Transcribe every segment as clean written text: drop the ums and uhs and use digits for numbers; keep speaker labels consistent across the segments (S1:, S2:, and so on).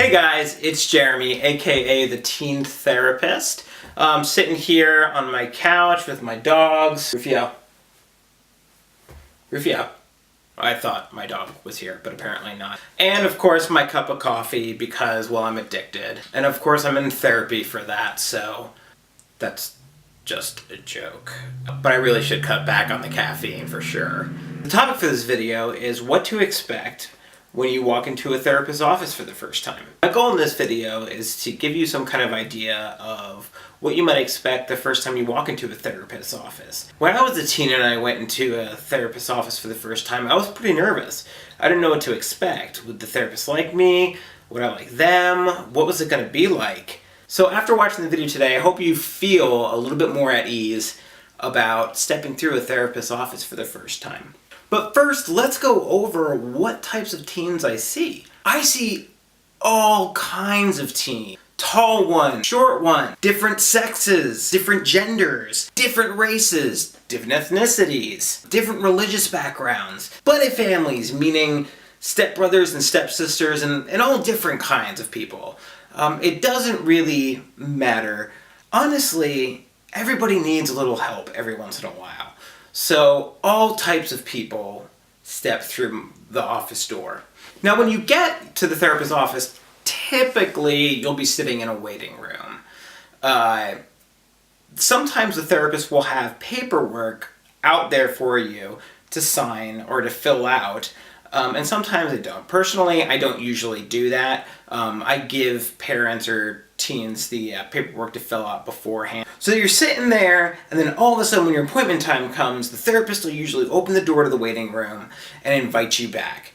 S1: Hey guys, it's Jeremy, aka the Teen Therapist. I'm sitting here on my couch with my dogs. Rufio. I thought my dog was here, but apparently not. And of course my cup of coffee because, well, I'm addicted. And of course I'm in therapy for that, so that's just a joke. But I really should cut back on the caffeine for sure. The topic for this video is what to expect when you walk into a therapist's office for the first time. My goal in this video is to give you some kind of idea of what you might expect the first time you walk into a therapist's office. When I was a teen and I went into a therapist's office for the first time, I was pretty nervous. I didn't know what to expect. Would the therapist like me? Would I like them? What was it going to be like? So after watching the video today, I hope you feel a little bit more at ease about stepping through a therapist's office for the first time. But first, let's go over what types of teens I see. I see all kinds of teens. Tall ones, short ones, different sexes, different genders, different races, different ethnicities, different religious backgrounds, blended families, meaning stepbrothers and stepsisters, and all different kinds of people. It doesn't really matter. Honestly, everybody needs a little help every once in a while. So all types of people step through the office door. Now when you get to the therapist's office, typically you'll be sitting in a waiting room. Sometimes the therapist will have paperwork out there for you to sign or to fill out, and sometimes they don't. Personally, I don't usually do that. I give parents or teens the paperwork to fill out beforehand. So you're sitting there, and then all of a sudden when your appointment time comes, the therapist will usually open the door to the waiting room and invite you back.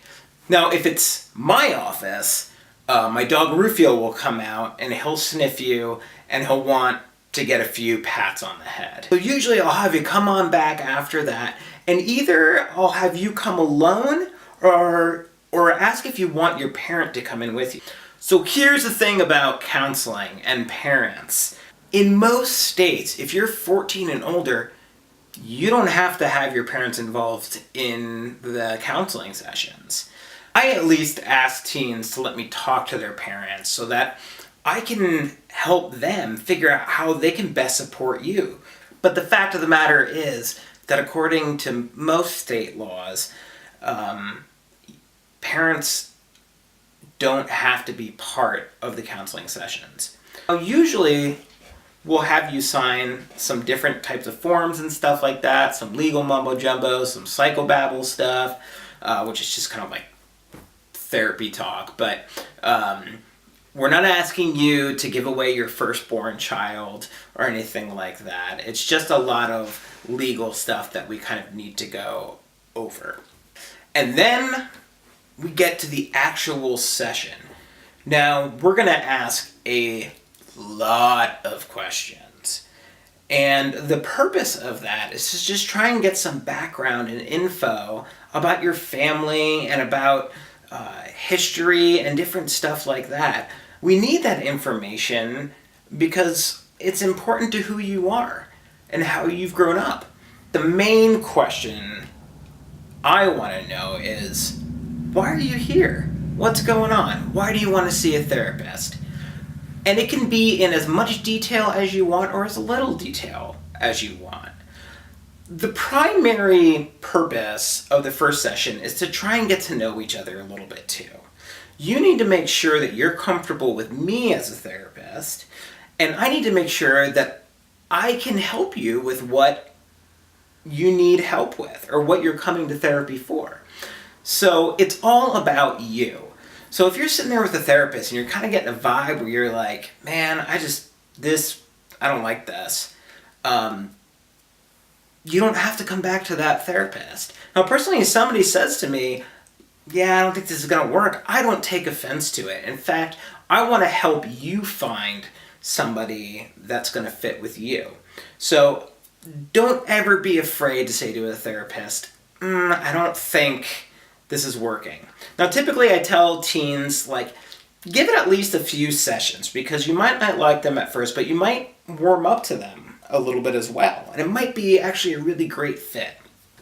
S1: Now, if it's my office, my dog Rufio will come out and he'll sniff you and he'll want to get a few pats on the head. So usually I'll have you come on back after that, and either I'll have you come alone or ask if you want your parent to come in with you. So here's the thing about counseling and parents. In most states, if you're 14 and older, you don't have to have your parents involved in the counseling sessions. I at least ask teens to let me talk to their parents so that I can help them figure out how they can best support you. But the fact of the matter is that according to most state laws, parents don't have to be part of the counseling sessions. Now, usually, we'll have you sign some different types of forms and stuff like that, some legal mumbo-jumbo, some psychobabble stuff, which is just kind of like therapy talk, but we're not asking you to give away your firstborn child or anything like that. It's just a lot of legal stuff that we kind of need to go over. And then we get to the actual session. Now, we're going to ask a lot of questions. And the purpose of that is to just try and get some background and info about your family and about history and different stuff like that. We need that information because it's important to who you are and how you've grown up. The main question I want to know is, why are you here? What's going on? Why do you want to see a therapist? And it can be in as much detail as you want or as little detail as you want. The primary purpose of the first session is to try and get to know each other a little bit too. You need to make sure that you're comfortable with me as a therapist, and I need to make sure that I can help you with what you need help with or what you're coming to therapy for. So it's all about you. So if you're sitting there with a therapist and you're kind of getting a vibe where you're like, man, I don't like this. You don't have to come back to that therapist. Now personally, if somebody says to me, yeah, I don't think this is going to work, I don't take offense to it. In fact, I want to help you find somebody that's going to fit with you. So don't ever be afraid to say to a therapist, I don't think this is working. Now, typically I tell teens, give it at least a few sessions because you might not like them at first, but you might warm up to them a little bit as well. And it might be actually a really great fit.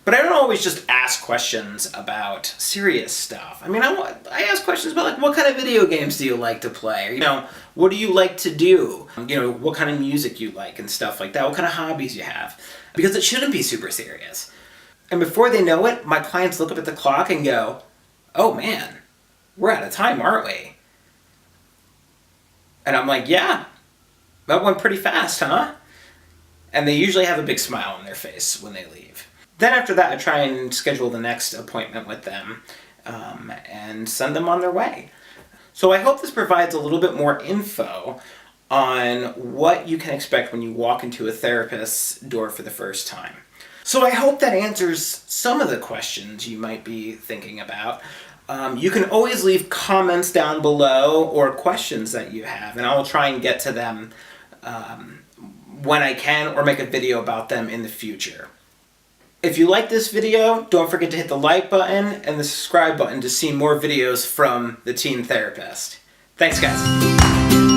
S1: But I don't always just ask questions about serious stuff. I mean, I ask questions about, like, what kind of video games do you like to play? Or, you know, what do you like to do? You know, what kind of music you like and stuff like that. What kind of hobbies you have. Because it shouldn't be super serious. And before they know it, my clients look up at the clock and go, oh man, we're out of time, aren't we? And I'm like, yeah, that went pretty fast, huh? And they usually have a big smile on their face when they leave. Then after that, I try and schedule the next appointment with them and send them on their way. So I hope this provides a little bit more info on what you can expect when you walk into a therapist's door for the first time. So I hope that answers some of the questions you might be thinking about. You can always leave comments down below or questions that you have, and I'll try and get to them when I can, or make a video about them in the future. If you like this video, don't forget to hit the like button and the subscribe button to see more videos from the Teen Therapist. Thanks, guys.